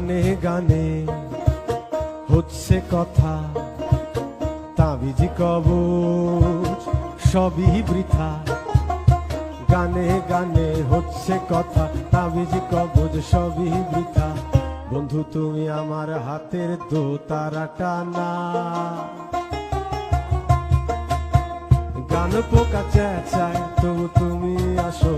গানে গানে হচ্ছে কথা, তাবিজি কবচ সবই বৃথা। গানে গানে হচ্ছে কথা, তাবিজি কবচ সবই বৃথা। বন্ধু তুমি আমার হাতের দোতারাটা না, গান পোকা চেঁচায় তবু তুমি আসো